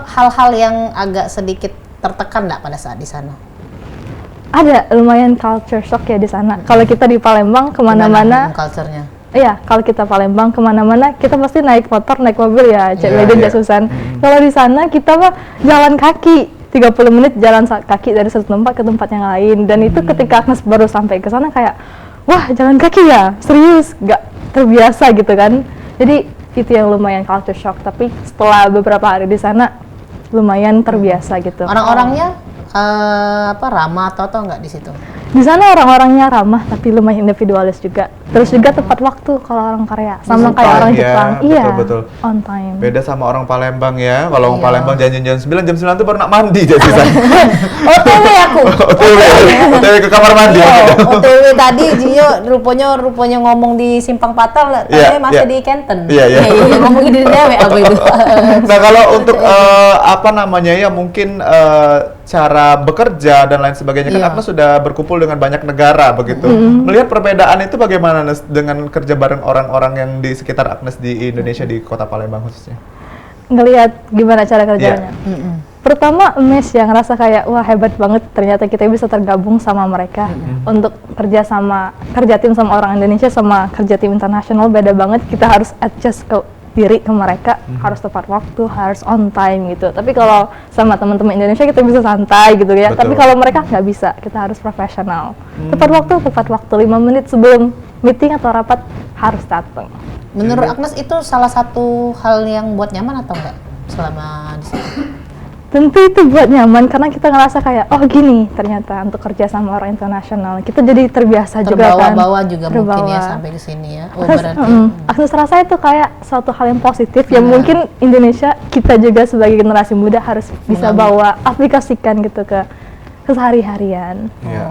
hal-hal yang agak sedikit tertekan nggak pada saat di sana? Ada lumayan culture shock ya di sana. Kalau kita di Palembang kemana-mana, Culture-nya. iya, kalau kita Palembang kemana-mana, kita pasti naik motor, naik mobil ya, Cek Iya, Medan, iya. Cek Susan. Kalau di sana kita mah jalan kaki, 30 menit jalan kaki dari satu tempat ke tempat yang lain. Dan itu ketika Agnes baru sampai ke sana kayak, wah jalan kaki ya, serius, nggak terbiasa gitu kan. Jadi itu yang lumayan culture shock. Tapi setelah beberapa hari di sana, lumayan terbiasa gitu. Orang-orangnya ramah atau nggak di situ? Di sana orang-orangnya ramah tapi lumayan individualis juga. Terus juga tepat waktu kalau orang Korea, sama On kayak time orang ya, Jepang. Iya, betul. on time. Beda sama orang Palembang ya. Kalau orang Iya. Palembang janjian jam 9 tuh baru nak mandi Cek Susan. OTW aku. OTW ke kamar mandi. Iya, OTW tadi Gio rupanya ngomong di Simpang Patal, Iya, tapi masih iya. di Canton. Iya. Ngomongin di dewe aku itu. Nah kalau untuk mungkin cara bekerja dan lain sebagainya kan Iya. Agnes sudah berkumpul dengan banyak negara begitu. Melihat perbedaan itu bagaimana Nes, dengan kerja bareng orang-orang yang di sekitar Agnes di Indonesia di Kota Palembang khususnya? Ngelihat gimana cara kerjanya. Mm-mm. Pertama emes ya, ngerasa kayak wah hebat banget ternyata kita bisa tergabung sama mereka untuk kerja tim sama orang Indonesia sama kerja tim internasional beda banget. Kita harus adjust ke diri ke mereka, harus tepat waktu, harus on time gitu. Tapi kalau sama teman-teman Indonesia kita bisa santai gitu ya. Betul. Tapi kalau mereka nggak bisa, kita harus profesional. Tepat waktu 5 menit sebelum meeting atau rapat harus datang. Menurut Agnes itu salah satu hal yang buat nyaman atau enggak selama di situ? Tentu itu buat nyaman karena kita ngerasa kayak oh gini ternyata untuk kerja sama orang internasional kita jadi terbiasa juga kan. Terbawa-bawa juga mungkin ya Terbawa. sampai ke sini ya. Oh Terus, berarti. Agnes rasa itu kayak suatu hal yang positif yang mungkin Indonesia kita juga sebagai generasi muda harus bisa bawa aplikasikan gitu ke sehari-harian. Iya.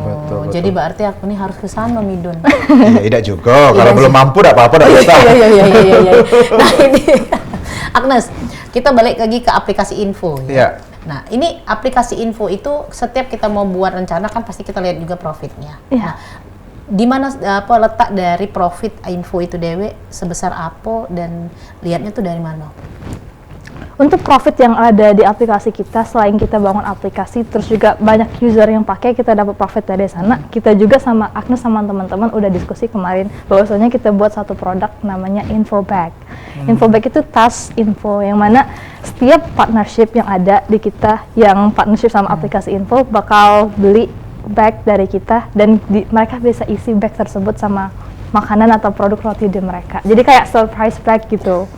Betul. Jadi berarti aku nih harus ke sana Midun. Iya, tidak juga. Kalau belum mampu enggak apa-apa, enggak usah. Iya. Nah ini Agnes, kita balik lagi ke aplikasi info. Iya. Nah ini aplikasi info itu setiap kita mau buat rencana kan pasti kita lihat juga profitnya. Iya. Nah, di mana letak dari profit info itu dewe sebesar apa dan lihatnya tuh dari mana? Untuk profit yang ada di aplikasi kita, selain kita bangun aplikasi, terus juga banyak user yang pakai, kita dapat profit dari sana. Kita juga sama Agnes sama teman-teman udah diskusi kemarin, bahwasanya kita buat satu produk namanya Infobag. Infobag itu tas info, yang mana setiap partnership yang ada di kita, yang partnership sama aplikasi info, bakal beli bag dari kita, dan mereka bisa isi bag tersebut sama makanan atau produk roti di mereka. Jadi kayak surprise bag gitu.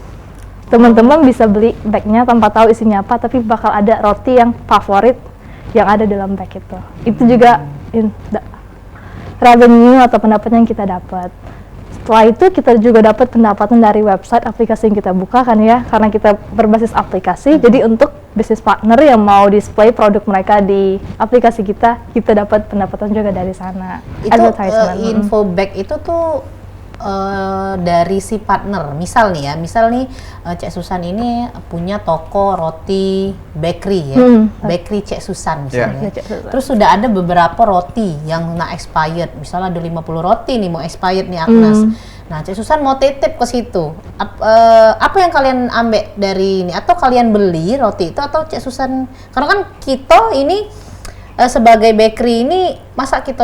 Teman-teman bisa beli bagnya tanpa tahu isinya apa, tapi bakal ada roti yang favorit yang ada dalam bag itu. Itu juga revenue atau pendapatan yang kita dapat. Setelah itu kita juga dapat pendapatan dari website aplikasi yang kita buka kan ya, karena kita berbasis aplikasi. Jadi untuk bisnis partner yang mau display produk mereka di aplikasi kita dapat pendapatan juga dari sana. Itu Advertisement. info bag itu tuh dari si partner. Misal nih Cek Susan ini punya toko roti bakery ya. Bakery Cek Susan misalnya. Iya, Cek Susan. Terus sudah ada beberapa roti yang expired. Misalnya ada 50 roti nih mau expired nih Agnes. Nah, Cek Susan mau titip ke situ. Apa yang kalian ambil dari ini? Atau kalian beli roti itu atau Cek Susan? Karena kan kita ini sebagai bakery ini masa kita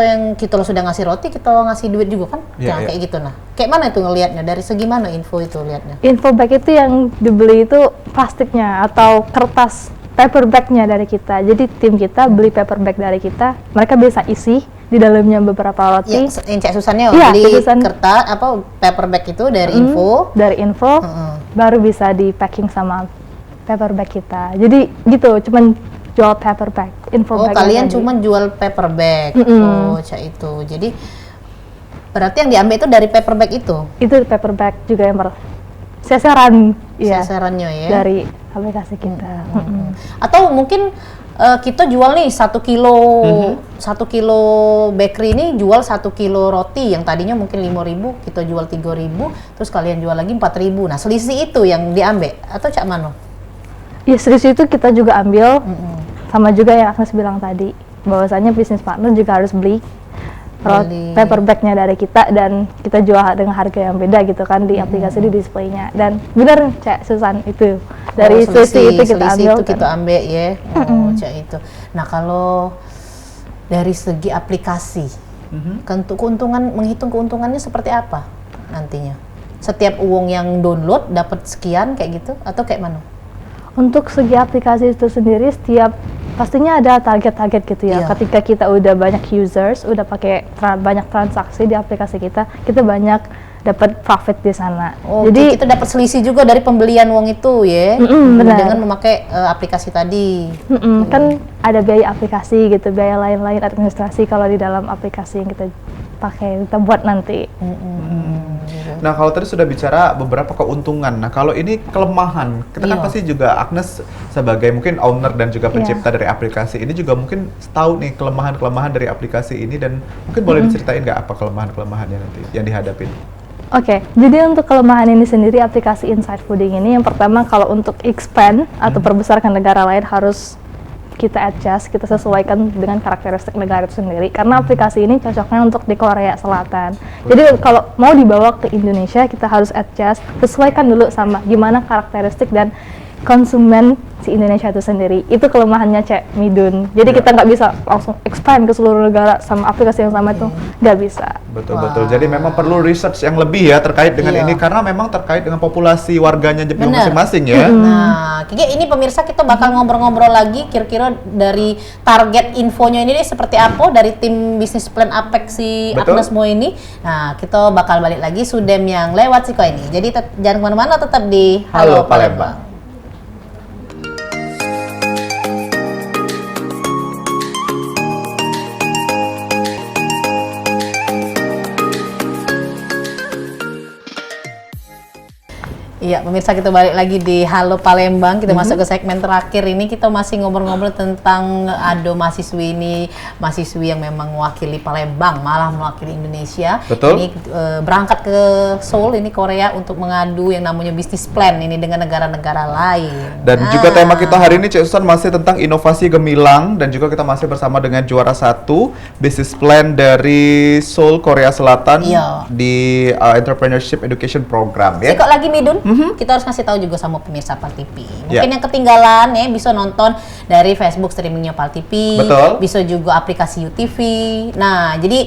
lo sudah ngasih roti, kita ngasih duit juga kan? Iya, iya. Kayak gitu nah. Kayak mana itu ngelihatnya? Dari segi mana info itu lihatnya? Info bag itu yang dibeli itu plastiknya atau kertas paper bagnya dari kita. Jadi tim kita beli paper bag dari kita, mereka bisa isi di dalamnya beberapa roti. Ya, yang Cek Susannya Iya, beli Cek Susan. kertas paper bag itu dari info. Dari info baru bisa di packing sama paperback kita. Jadi gitu, cuman jual paperback, info Oh, bag kalian tadi. cuma jual paperback. Mm-mm. Oh, cak itu. Jadi berarti yang diambil itu dari paperback itu? Itu paperback juga yang sasaran, ya, Sasarannya ya. dari aplikasi kita. Atau mungkin kita jual nih 1 kilo 1 kilo bakery ini jual 1 kilo roti yang tadinya mungkin 5.000 kita jual 3.000 terus kalian jual lagi 4.000. Nah selisih itu yang diambil atau cak mano? Ya, selisih itu kita juga ambil, sama juga yang Agnes bilang tadi, bahwasanya bisnis partner juga harus beli paperbacknya dari kita dan kita jual dengan harga yang beda gitu kan di aplikasi di displaynya. Dan benar Cak Susan, itu dari selisih itu kita ambil. Itu kita ambil ya. Oh, cak itu. Nah kalau dari segi aplikasi, keuntungan, menghitung keuntungannya seperti apa nantinya? Setiap uang yang download dapat sekian kayak gitu atau kayak mana? Untuk segi aplikasi itu sendiri, setiap pastinya ada target-target gitu ya. Iya. Ketika kita udah banyak users, udah pakai banyak transaksi di aplikasi kita banyak dapat profit di sana. Oh, Jadi kita dapat selisih juga dari pembelian uang itu ya, benar. dengan memakai aplikasi tadi. kan ada biaya aplikasi gitu, biaya lain-lain administrasi kalau di dalam aplikasi yang kita pakai, kita buat nanti. Nah, kalau tadi sudah bicara beberapa keuntungan. Nah, kalau ini kelemahan, kita kan Iya. pasti juga Agnes sebagai mungkin owner dan juga pencipta dari aplikasi ini juga mungkin tahu nih kelemahan-kelemahan dari aplikasi ini dan mungkin boleh diceritain nggak apa kelemahan-kelemahannya nanti yang dihadapin? Oke, jadi untuk kelemahan ini sendiri aplikasi Inside Fooding ini, yang pertama kalau untuk expand atau perbesar ke negara lain harus kita adjust, kita sesuaikan dengan karakteristik negara itu sendiri. Karena aplikasi ini cocoknya untuk di Korea Selatan. Jadi kalau mau dibawa ke Indonesia, kita harus adjust, sesuaikan dulu sama gimana karakteristik dan konsumen si Indonesia itu sendiri. Itu kelemahannya Cek Midun. Jadi kita nggak bisa langsung expand ke seluruh negara sama aplikasi yang sama itu, nggak bisa. Betul-betul. Jadi memang perlu research yang lebih ya terkait dengan Iya. ini karena memang terkait dengan populasi warganya Jepang Benar. masing-masing ya. Nah, Kiki, ini pemirsa kita bakal ngobrol-ngobrol lagi kira-kira dari target infonya ini seperti apa dari tim bisnis plan Apex si Betul. Agnes Mo ini. Nah, kita bakal balik lagi Sudem yang lewat sih kok ini. Jadi jangan kemana-mana, tetap di Halo Palembang. Iya, pemirsa kita balik lagi di Halo Palembang. Kita masuk ke segmen terakhir ini. Kita masih ngobrol-ngobrol tentang ada mahasiswi ini, mahasiswi yang memang mewakili Palembang, malah mewakili Indonesia. Betul. Ini berangkat ke Seoul, ini Korea, untuk mengadu yang namanya bisnis plan ini dengan negara-negara lain. Dan juga tema kita hari ini Cik Susan masih tentang inovasi gemilang dan juga kita masih bersama dengan juara 1 business plan dari Seoul, Korea Selatan Iya. di Entrepreneurship Education Program ya. Kok lagi Midun? Kita harus ngasih tahu juga sama pemirsa Pal TV. Mungkin Ya. yang ketinggalan ya bisa nonton dari Facebook streamingnya Pal TV. Betul. Bisa juga aplikasi UTV. Nah, jadi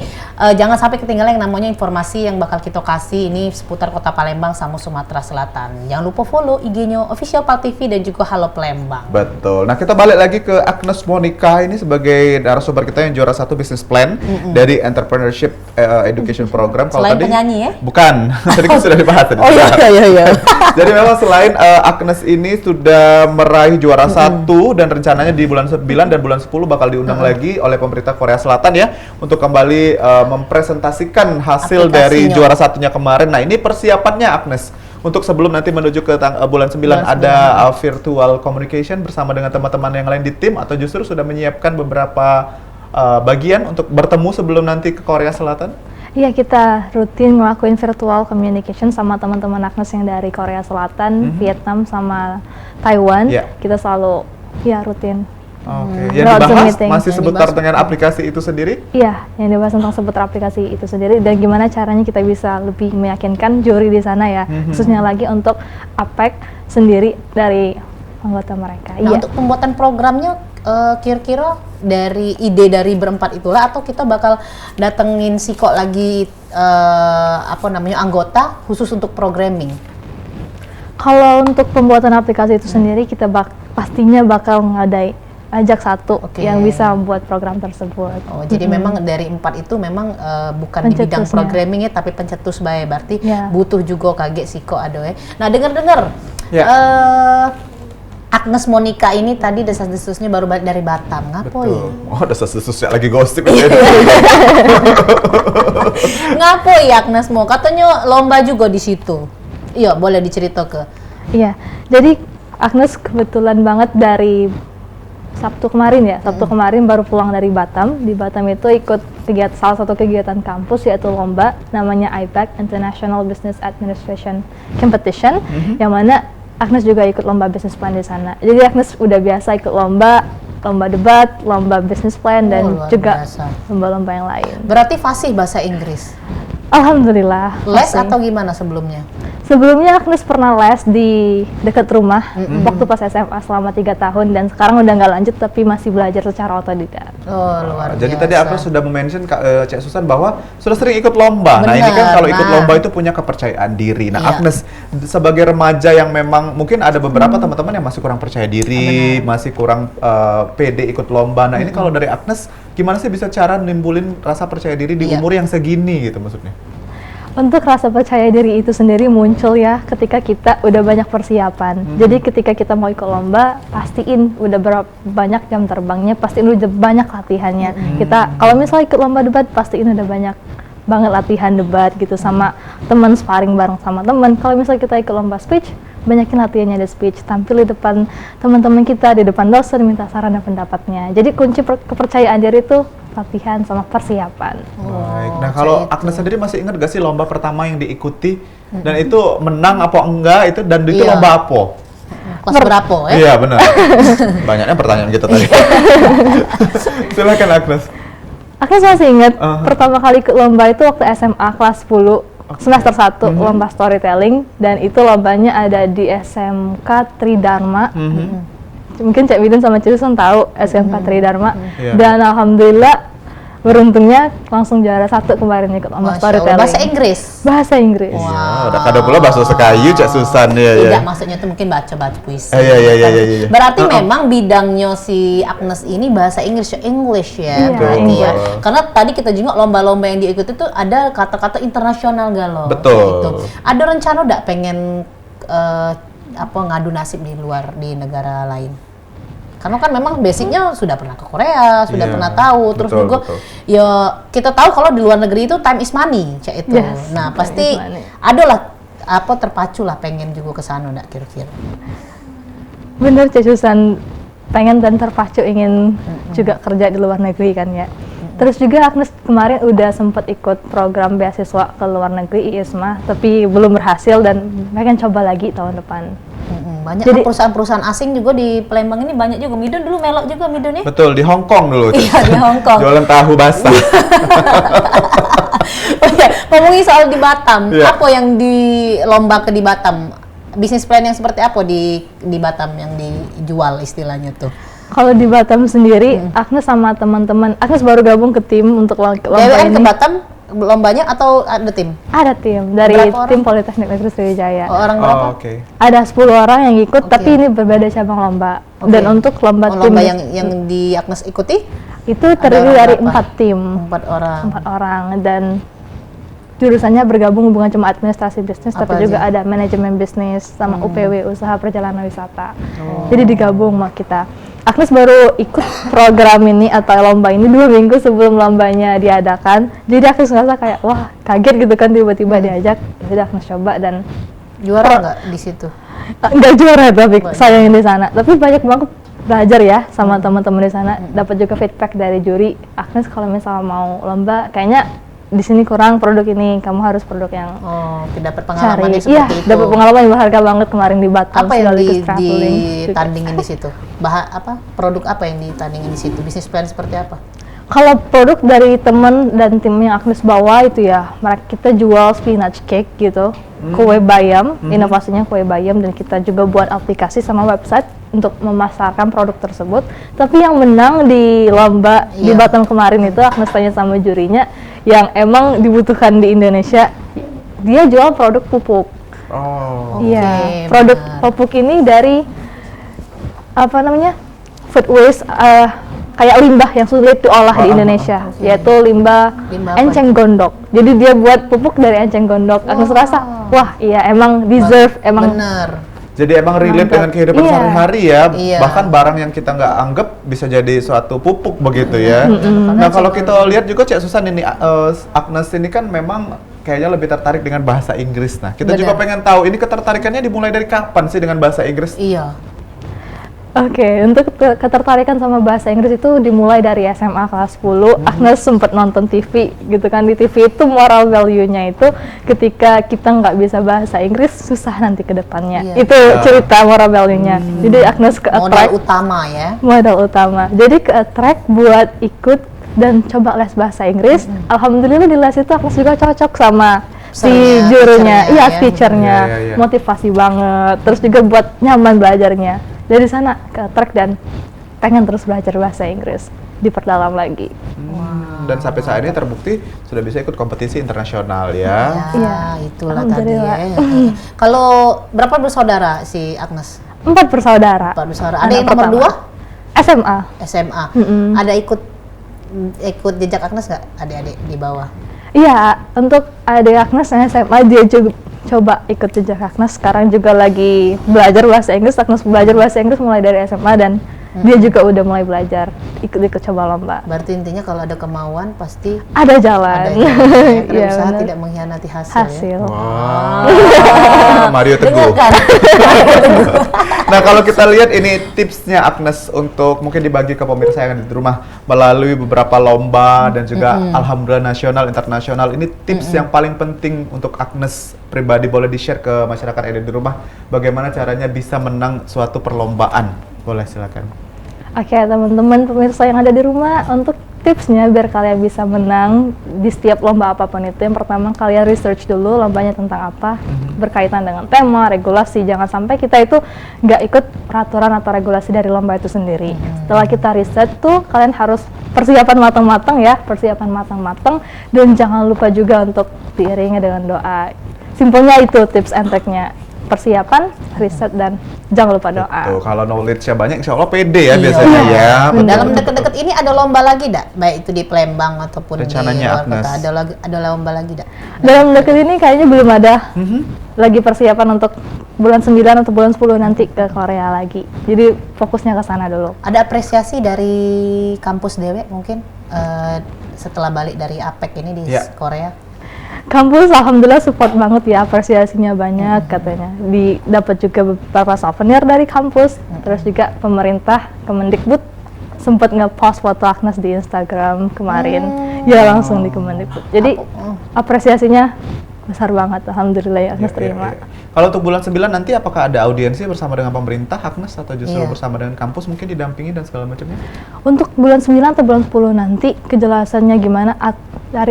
jangan sampai ketinggalan yang namanya informasi yang bakal kita kasih ini seputar Kota Palembang sama Sumatera Selatan. Jangan lupa follow IG-nya official Pal TV dan juga Halo Palembang. Betul. Nah, kita balik lagi ke Agnes Monica ini sebagai narasumber kita yang juara 1 business plan dari Entrepreneurship Education Program. Kalau Selain tadi penyanyi ya? Bukan. Tadi kan sudah dibahas tadi. Oh iya. Jadi memang selain Agnes ini sudah meraih juara 1 dan rencananya di bulan 9 dan bulan 10 bakal diundang lagi oleh pemerintah Korea Selatan ya untuk kembali mempresentasikan hasil dari Aplikasinya. juara 1-nya kemarin. Nah, ini persiapannya Agnes untuk sebelum nanti menuju ke bulan 9 Bulan ada virtual communication bersama dengan teman-teman yang lain di tim atau justru sudah menyiapkan beberapa bagian untuk bertemu sebelum nanti ke Korea Selatan? Iya, kita rutin ngelakuin virtual communication sama teman-teman Agnes yang dari Korea Selatan, Vietnam, sama Taiwan. Iya. Kita selalu rutin. Oke, yang Lewat Zoom dibahas meeting. masih Yang seputar dibahas. dengan aplikasi itu sendiri? Iya, yang dibahas tentang seputar aplikasi itu sendiri dan gimana caranya kita bisa lebih meyakinkan juri di sana ya, khususnya lagi untuk APEC sendiri dari anggota mereka. Nah, Iya. untuk pembuatan programnya kira-kira dari ide dari berempat itulah atau kita bakal datengin si kok lagi anggota khusus untuk programming. Kalau untuk pembuatan aplikasi itu sendiri kita pastinya bakal ajak satu Oke. yang bisa buat program tersebut. Oh, jadi memang dari 4 itu memang bukan di bidang Pencetusnya. programming ya, tapi pencetus bae berarti Ya. butuh juga kaget sih kok ada ya. Nah, dengar-dengar Ya. Agnes Monica ini tadi desas-desusnya baru balik dari Batam, ngapoi? Oh, desas-desusnya lagi gosip. Ngapoi Agnes Mo? Katanya lomba juga di situ. Iya, boleh dicerita ke. Iya, jadi Agnes kebetulan banget dari Sabtu kemarin ya, Sabtu kemarin baru pulang dari Batam. Di Batam itu ikut salah satu kegiatan kampus yaitu lomba namanya IBAC, International Business Administration Competition, yang mana Agnes juga ikut lomba business plan di sana. Jadi Agnes udah biasa ikut lomba debat, lomba business plan, dan juga lomba-lomba yang lain. Berarti fasih bahasa Inggris? Alhamdulillah. Les atau gimana sebelumnya? Sebelumnya Agnes pernah les di dekat rumah waktu pas SMA selama 3 tahun, dan sekarang udah nggak lanjut tapi masih belajar secara otodidak. Oh, luar biasa. Jadi tadi Agnes sudah mention Cek Susan bahwa sudah sering ikut lomba. Nah, ini kan kalau ikut lomba itu punya kepercayaan diri. Nah, Agnes sebagai remaja yang memang mungkin ada beberapa teman-teman yang masih kurang percaya diri, masih kurang pede ikut lomba. Nah, ini kalau dari Agnes gimana sih bisa cara nimbulin rasa percaya diri di umur yang segini gitu maksudnya? Untuk rasa percaya diri itu sendiri muncul ya ketika kita udah banyak persiapan. Jadi ketika kita mau ikut lomba, pastiin udah berapa banyak jam terbangnya, pastiin udah banyak latihannya. Kita kalau misalnya ikut lomba debat, pastiin udah banyak banget latihan debat gitu sama teman, sparring bareng sama teman. Kalau misalnya kita ikut lomba speech, banyakin latihannya ada speech, tampil di depan teman-teman kita, di depan dosen, minta saran dan pendapatnya. Jadi kunci kepercayaan diri itu latihan sama persiapan. Baik. Nah, kalau Agnes sendiri masih ingat gak sih lomba pertama yang diikuti dan itu menang apa enggak itu, dan itu lomba apa? Kelas berapa ya? Iya, benar. Banyaknya pertanyaan gitu tadi. Silakan Agnes. Agnes masih ingat pertama kali ikut lomba itu waktu SMA kelas 10 semester 1 lomba storytelling, dan itu lombanya ada di SMK Tridharma. Mungkin Cak Midun sama Cik Susan tahu SMK Tridharma, dan alhamdulillah beruntungnya langsung juara 1 kemarin ikut lomba storytelling. Bahasa Inggris? Bahasa Inggris. Wow. Udah kado pula bahasa sekayu Cak Susan ya. Tidak, maksudnya itu mungkin baca puisi. Iya. Berarti memang bidangnya si Agnes ini bahasa Inggris ya, berarti ya. Karena tadi kita juga lomba-lomba yang diikuti itu ada kata-kata internasional galau. Betul. Gitu. Ada rencana enggak pengen ngadu nasib di luar, di negara lain? Karena kan memang basicnya sudah pernah ke Korea, sudah pernah tahu, terus juga ya kita tahu kalau di luar negeri itu time is money, Cak itu. Nah, pasti adalah terpacu lah pengen juga ke sana enggak kira-kira? Bener Cak Susan, pengen dan terpacu ingin juga kerja di luar negeri kan ya. Terus juga Agnes kemarin udah sempat ikut program beasiswa ke luar negeri IISMA, tapi belum berhasil dan pengen coba lagi tahun depan. Banyak kan perusahaan-perusahaan asing juga di Palembang ini, banyak juga. Midun dulu melok juga Midun ya? Betul, di Hong Kong dulu. Iya, di Hong Kong. Jualan tahu basah. Ngomongin soal di Batam, apa yang dilomba ke di Batam? Bisnis plan yang seperti apa di Batam yang dijual istilahnya tuh? Kalau di Batam sendiri, Agnes sama teman-teman, Agnes baru gabung ke tim untuk lomba ini. ke Batam lombanya atau ada tim? Ada tim dari tim Politeknik Negeri Sriwijaya. Orang berapa? Ada 10 orang yang ikut, tapi ini berbeda cabang lomba. Dan untuk lomba tim yang di Agnes ikuti itu terdiri dari 4 tim. 4 orang. 4 orang, dan jurusannya bergabung bukan cuma administrasi bisnis, tapi juga ada manajemen bisnis sama UPW, usaha perjalanan wisata. Jadi digabung sama kita. Agnes baru ikut program ini atau lomba ini 2 minggu sebelum lombanya diadakan. Jadi Agnes ngerasa kayak wah kaget gitu kan, tiba-tiba diajak. Jadi Agnes coba dan juara nggak di situ? Nggak juara tapi sayangnya di sana. Tapi banyak banget belajar ya sama teman-teman di sana. Dapat juga feedback dari juri. Agnes kalau misalnya mau lomba kayaknya di sini kurang produk ini, kamu harus produk yang dapat pengalaman seperti itu. Dapat pengalaman yang berharga banget kemarin di Batam. Apa yang ditandingin di situ? Produk apa yang ditandingin di situ? Bisnis plan seperti apa? Kalau produk dari teman dan tim yang Agnes bawa itu ya, kita jual spinach cake gitu, kue bayam, inovasinya kue bayam, dan kita juga buat aplikasi sama website untuk memasarkan produk tersebut. Tapi yang menang di lomba di Batam kemarin itu, Agnes tanya sama jurinya, yang emang dibutuhkan di Indonesia, dia jual produk pupuk. Iya, produk pupuk ini dari food waste, kayak limbah yang sulit diolah di Indonesia, yaitu limbah enceng gondok. Jadi dia buat pupuk dari enceng gondok. Agnes rasa, wah iya emang deserve, emang bener. Jadi emang relate Mantap. dengan kehidupan Iya. sehari-hari ya. Iya. Bahkan barang yang kita nggak anggap bisa jadi suatu pupuk begitu ya. Nah kalau kita lihat juga Cek Susan ini Agnes ini kan memang kayaknya lebih tertarik dengan bahasa Inggris. Nah kita juga Benar. pengen tahu ini ketertarikannya dimulai dari kapan sih dengan bahasa Inggris? Iya. Oke, untuk ketertarikan sama bahasa Inggris itu dimulai dari SMA kelas 10. Agnes sempat nonton TV gitu kan. Di TV itu moral value-nya itu ketika kita nggak bisa bahasa Inggris susah nanti ke depannya. Iya. Itu cerita moral value-nya. Jadi Agnes ke Modal attract utama ya. modal utama. Jadi ke attract buat ikut dan coba les bahasa Inggris. Alhamdulillah di les itu Agnes juga cocok sama si Teachernya, jurunya, teachernya iya ya. teachernya, Iya, iya, iya. motivasi banget. Terus juga buat nyaman belajarnya. Dari sana ke track dan pengen terus belajar bahasa Inggris, diperdalam lagi. Dan sampai saat ini terbukti sudah bisa ikut kompetisi internasional ya. Iya. Itulah tadi Alhamdulillah. ya. Kalau berapa bersaudara si Agnes? 4 bersaudara. Empat bersaudara. Ada Anak yang nomor pertama. 2? SMA. SMA. Ada ikut jejak Agnes nggak adik-adik di bawah? Iya, untuk adik Agnes yang SMA dia juga coba ikut jejak Agnes. Sekarang juga lagi belajar bahasa Inggris. Agnes belajar bahasa Inggris mulai dari SMA dan dia juga udah mulai belajar ikut coba lomba. Berarti intinya kalau ada kemauan pasti Ada ada jalan. yang karena Iya, usaha benar. tidak mengkhianati hasil. Hasil. Wah, Mario Teguh. Dengar kan? Nah kalau kita lihat ini tipsnya Agnes untuk mungkin dibagi ke pemirsa yang ada di rumah melalui beberapa lomba dan juga alhamdulillah nasional, internasional. Ini tips yang paling penting untuk Agnes pribadi boleh di-share ke masyarakat yang ada di rumah. Bagaimana caranya bisa menang suatu perlombaan? Boleh silakan. Oke, teman-teman pemirsa yang ada di rumah, untuk tipsnya biar kalian bisa menang di setiap lomba apapun itu, yang pertama kalian research dulu lombanya tentang apa, berkaitan dengan tema, regulasi. Jangan sampai kita itu nggak ikut peraturan atau regulasi dari lomba itu sendiri. Setelah kita riset tuh, kalian harus persiapan matang-matang ya, persiapan matang-matang, dan jangan lupa juga untuk diiringi dengan doa. Simpelnya itu tips and trick-nya. Persiapan, riset, dan jangan lupa doa. Tuh, kalau knowledge-nya banyak, insya Allah pede ya Iya. biasanya ya. Dalam dekat-dekat ini ada lomba lagi dak? Baik itu di Palembang ataupun Rencananya, di luar Agnes. kota. Ada lomba lagi dak? Dalam dekat ini kayaknya belum ada lagi persiapan untuk bulan 9 atau bulan 10 nanti ke Korea lagi. Jadi fokusnya ke sana dulu. Ada apresiasi dari kampus Dewe mungkin setelah balik dari APEC ini di Iya. Korea? Kampus alhamdulillah support banget ya, apresiasinya banyak katanya. Dapat juga beberapa souvenir dari kampus. Terus juga pemerintah Kemendikbud sempat nge-post foto Agnes di Instagram kemarin. Ya langsung di Kemendikbud. Jadi apresiasinya besar banget, alhamdulillah ya Agnes Iya, terima. iya, iya. Kalau untuk bulan 9 nanti apakah ada audiensi bersama dengan pemerintah Agnes atau justru Iya. bersama dengan kampus mungkin didampingi dan segala macamnya? Untuk bulan 9 atau bulan 10 nanti kejelasannya gimana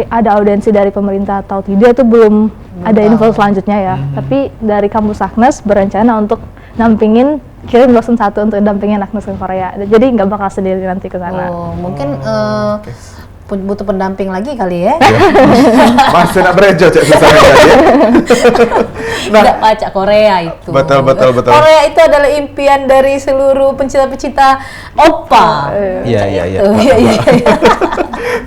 ada audiensi dari pemerintah atau tidak itu belum ada info selanjutnya ya. Tapi dari kampus Agnes berencana untuk nampingin kirim dosen 1 untuk dampingin Agnes ke Korea. Jadi nggak bakal sendiri nanti ke sana. Oh, mungkin butuh pendamping lagi kali ya? Masih nak berejo Cek Susan tadi ya. Tidak baca Korea itu. Betul. Korea itu adalah impian dari seluruh pencinta-pencinta oppa. Iya. Iya.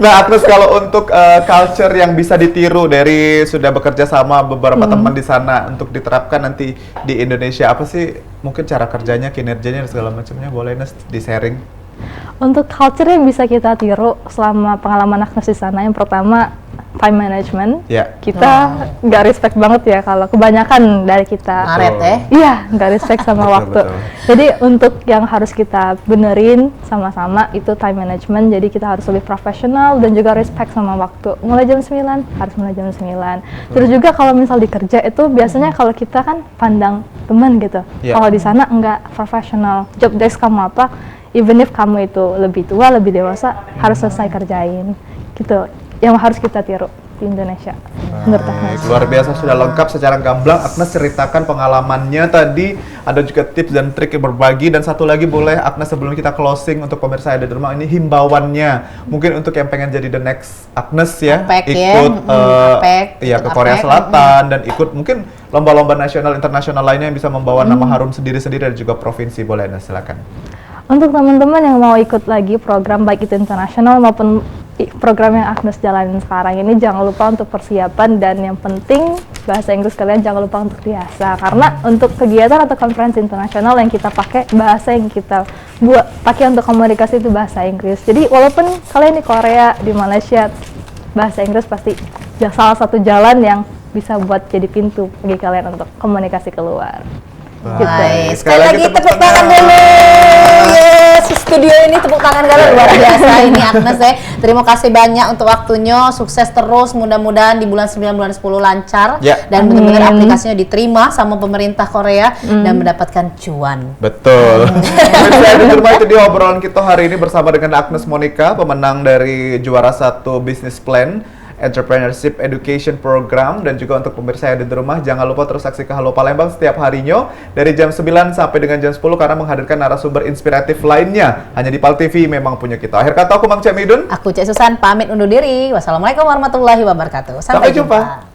Nah, Agnes kalau untuk culture yang bisa ditiru dari sudah bekerja sama beberapa teman di sana untuk diterapkan nanti di Indonesia, apa sih mungkin cara kerjanya, kinerjanya dan segala macamnya, boleh Nes di-sharing? Untuk culture yang bisa kita tiru selama pengalaman Agnes di sana, yang pertama time management. Ya. Kita nggak respect banget ya kalau kebanyakan dari kita. Ngaret ya? Iya, nggak respect sama Betul, waktu. betul. Jadi untuk yang harus kita benerin sama-sama itu time management. Jadi kita harus lebih profesional dan juga respect sama waktu. Mulai jam 9, harus mulai jam 9. Terus juga kalau misal di kerja itu biasanya kalau kita kan pandang teman gitu. Iya. Kalau di sana nggak profesional. Job desk kamu apa? Even if kamu itu lebih tua, lebih dewasa, harus selesai kerjain. Gitu. Yang harus kita tiru di Indonesia. Menurut Agnes. Luar biasa, sudah lengkap secara gamblang. Agnes ceritakan pengalamannya tadi, ada juga tips dan trik yang berbagi, dan satu lagi boleh Agnes sebelum kita closing untuk pemirsa yang ada di rumah ini himbauannya mungkin untuk yang pengen jadi the next Agnes ya, APEC ya. ikut APEC, ya ke ikut Korea APEC, Selatan dan ikut mungkin lomba-lomba nasional internasional lainnya yang bisa membawa nama harum sendiri-sendiri dan juga provinsi. Boleh Agnes silakan. Untuk teman-teman yang mau ikut lagi program baik itu internasional maupun program yang Agnes jalanin sekarang ini jangan lupa untuk persiapan, dan yang penting bahasa Inggris kalian jangan lupa untuk diasah, karena untuk kegiatan atau konferensi internasional yang kita pakai, bahasa yang kita pakai untuk komunikasi itu bahasa Inggris. Jadi walaupun kalian di Korea, di Malaysia, bahasa Inggris pasti salah satu jalan yang bisa buat jadi pintu bagi kalian untuk komunikasi keluar. Baik, sekali lagi tepuk tangan dulu. Yes, studio ini tepuk tangan kalian luar biasa ini Agnes ya. Terima kasih banyak untuk waktunya, sukses terus, mudah-mudahan di bulan 9, bulan 10 lancar dan benar-benar aplikasinya diterima sama pemerintah Korea dan mendapatkan cuan. Betul. Pemirsa di rumah, itu dia obrolan kita hari ini bersama dengan Agnes Monica, pemenang dari juara 1 Business Plan Entrepreneurship Education Program. Dan juga untuk pemirsa yang di rumah, jangan lupa terus saksikan Halo Palembang setiap harinya dari jam 9 sampai dengan jam 10 karena menghadirkan narasumber inspiratif lainnya hanya di PAL TV memang punya kita. Akhir kata aku Mang Cek Midun, Aku Cek Susan pamit undur diri. Wassalamualaikum warahmatullahi wabarakatuh. Sampai jumpa.